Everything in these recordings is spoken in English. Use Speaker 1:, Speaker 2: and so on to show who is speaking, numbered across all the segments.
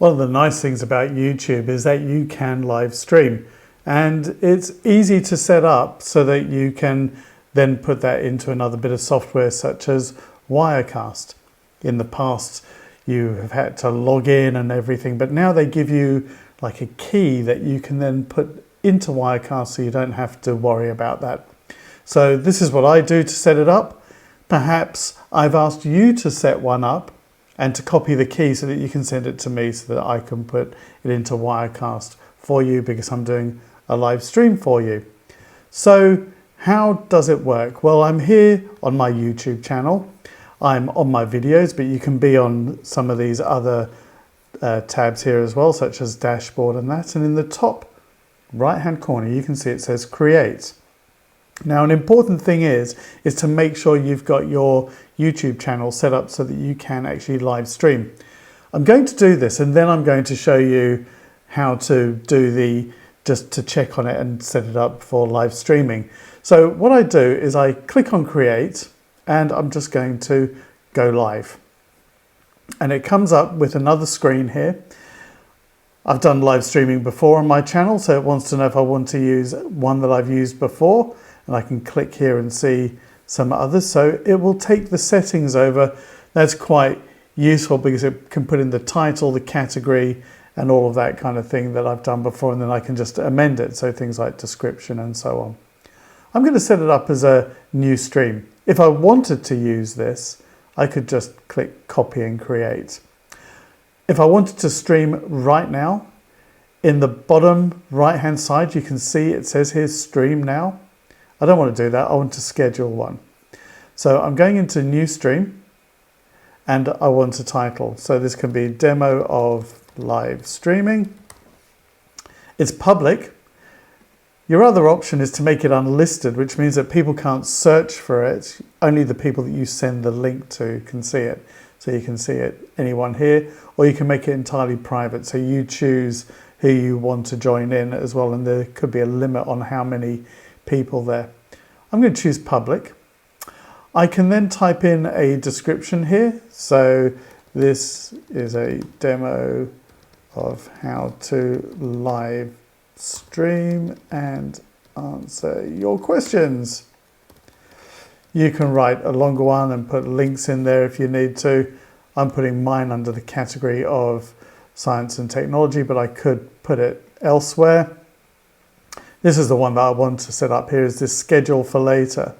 Speaker 1: One of the nice things about YouTube is that you can live stream, and it's easy to set up so that you can then put that into another bit of software such as Wirecast. In the past, you have had to log in and everything, but now they give you like a key that you can then put into Wirecast so you don't have to worry about that. So this is what I do to set it up. Perhaps I've asked you to set one up and to copy the key so that you can send it to me so that I can put it into Wirecast for you because I'm doing a live stream for you. So how does it work? Well, I'm here on my YouTube channel. I'm on my videos, but you can be on some of these other tabs here as well, such as dashboard and that. And in the top right-hand corner, you can see it says create. Now, an important thing is to make sure you've got your YouTube channel set up so that you can actually live stream. I'm going to do this and then I'm going to show you how to do just to check on it and set it up for live streaming. So what I do is I click on create and I'm just going to go live. And it comes up with another screen here. I've done live streaming before on my channel, so it wants to know if I want to use one that I've used before. And I can click here and see some others. So it will take the settings over. That's quite useful because it can put in the title, the category, and all of that kind of thing that I've done before. And then I can just amend it. So things like description and so on. I'm going to set it up as a new stream. If I wanted to use this, I could just click copy and create. If I wanted to stream right now, in the bottom right-hand side, you can see it says here stream now. I don't want to do that. I want to schedule one. So I'm going into new stream and I want a title. So this can be demo of live streaming. It's public. Your other option is to make it unlisted, which means that people can't search for it. Only the people that you send the link to can see it. So you can see it, anyone here, or you can make it entirely private. So you choose who you want to join in as well. And there could be a limit on how many people there. I'm going to choose public. I can then type in a description here. So this is a demo of how to live stream and answer your questions. You can write a longer one and put links in there if you need to. I'm putting mine under the category of science and technology, but I could put it elsewhere. This is the one that I want to set up here, is this schedule for later.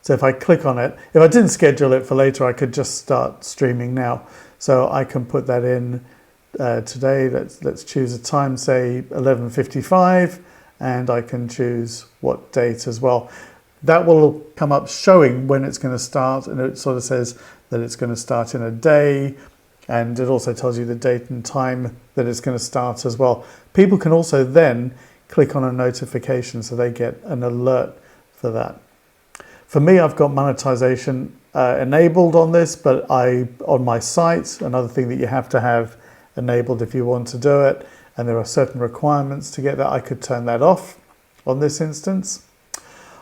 Speaker 1: So if I click on it, if I didn't schedule it for later, I could just start streaming now. So I can put that in today. Let's choose a time, say 11:55, and I can choose what date as well. That will come up showing when it's going to start, and it sort of says that it's going to start in a day, and it also tells you the date and time that it's going to start as well. People can also then click on a notification so they get an alert for that. For me, I've got monetization enabled on this, but on my site, another thing that you have to have enabled if you want to do it, and there are certain requirements to get that, I could turn that off on this instance.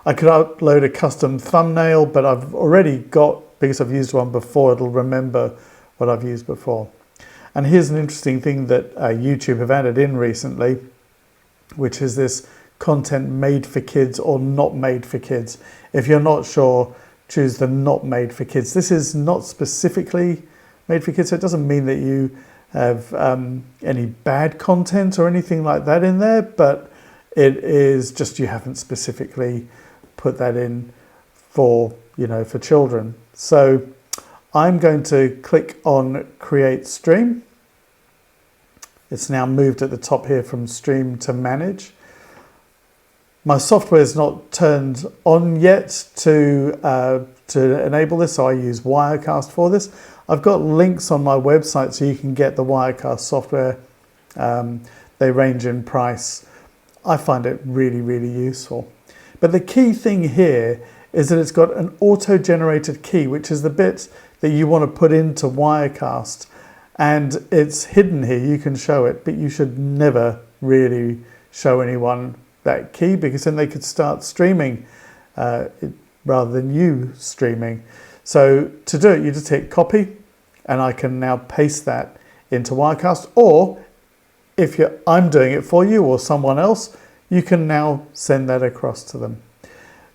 Speaker 1: I could upload a custom thumbnail, but I've already got, because I've used one before, it'll remember what I've used before. And here's an interesting thing that YouTube have added in recently, which is this content made for kids or not made for kids. If you're not sure, choose the not made for kids. This is not specifically made for kids, so it doesn't mean that you have any bad content or anything like that in there, but it is just you haven't specifically put that in for, for children. So I'm going to click on create stream. It's now moved at the top here from stream to manage. My software is not turned on yet to enable this, so I use Wirecast for this. I've got links on my website so you can get the Wirecast software. They range in price. I find it really, really useful. But the key thing here is that it's got an auto-generated key, which is the bit that you want to put into Wirecast. And it's hidden here, you can show it, but you should never really show anyone that key because then they could start streaming rather than you streaming. So to do it, you just hit copy, and I can now paste that into Wirecast, or if I'm doing it for you or someone else, you can now send that across to them.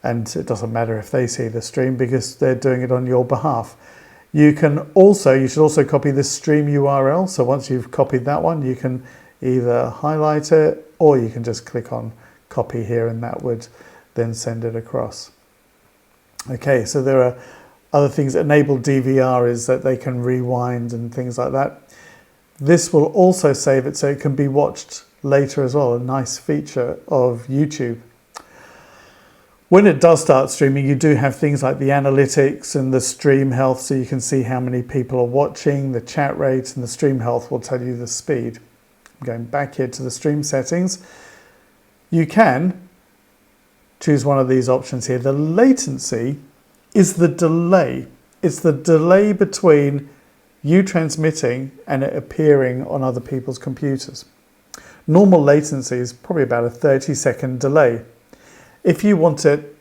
Speaker 1: And it doesn't matter if they see the stream because they're doing it on your behalf. You should also copy the stream URL. So once you've copied that one, you can either highlight it or you can just click on copy here, and that would then send it across. Okay, so there are other things. Enable DVR is that they can rewind and things like that. This will also save it so it can be watched later as well, a nice feature of YouTube. When it does start streaming, you do have things like the analytics and the stream health, so you can see how many people are watching, the chat rate, and the stream health will tell you the speed. I'm going back here to the stream settings. You can choose one of these options here. The latency is the delay. It's the delay between you transmitting and it appearing on other people's computers. Normal latency is probably about a 30-second delay. If you want it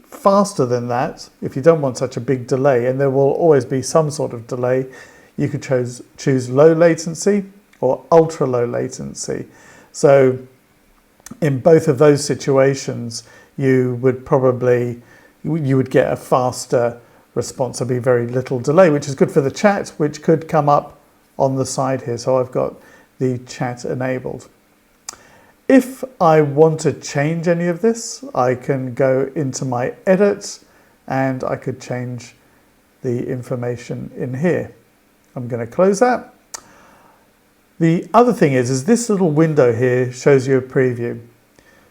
Speaker 1: faster than that, if you don't want such a big delay, and there will always be some sort of delay, you could choose low latency or ultra low latency. So in both of those situations, you would get a faster response. There'll be very little delay, which is good for the chat, which could come up on the side here. So I've got the chat enabled. If I want to change any of this, I can go into my edit and I could change the information in here. I'm going to close that. The other thing is this little window here shows you a preview.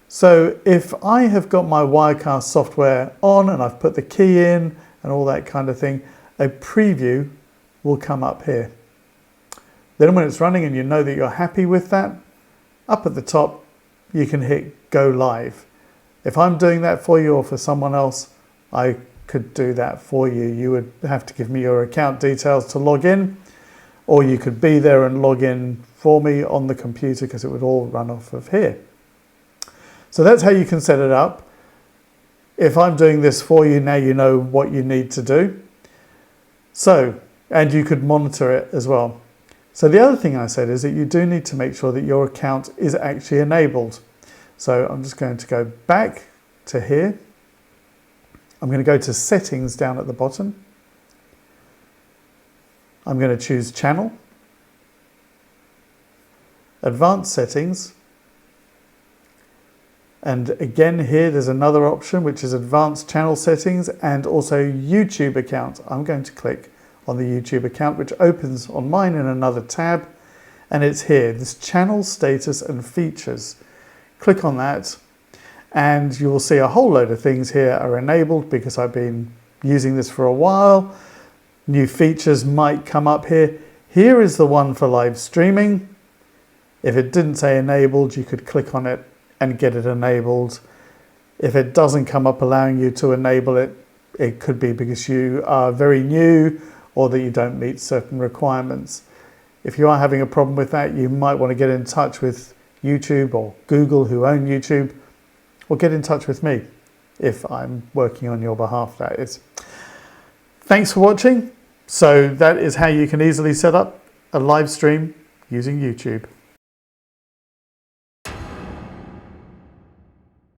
Speaker 1: So if I have got my Wirecast software on and I've put the key in and all that kind of thing, a preview will come up here. Then when it's running and you know that you're happy with that, up at the top, you can hit go live. If I'm doing that for you or for someone else, I could do that for you. You would have to give me your account details to log in, or you could be there and log in for me on the computer because it would all run off of here. So that's how you can set it up. If I'm doing this for you, now you know what you need to do. So, and you could monitor it as well. So the other thing I said is that you do need to make sure that your account is actually enabled. So I'm just going to go back to here. I'm going to go to settings down at the bottom. I'm going to choose channel, advanced settings. And again here, there's another option, which is advanced channel settings and also YouTube account. I'm going to click on the YouTube account, which opens on mine in another tab, and it's here, this channel status and features. Click on that and you will see a whole load of things here are enabled because I've been using this for a while. New features might come up here. Here is the one for live streaming. If it didn't say enabled, you could click on it and get it enabled. If it doesn't come up allowing you to enable it, it could be because you are very new or that you don't meet certain requirements. If you are having a problem with that, you might want to get in touch with YouTube or Google, who own YouTube, or get in touch with me if I'm working on your behalf, that is. Thanks for watching. So that is how you can easily set up a live stream using YouTube.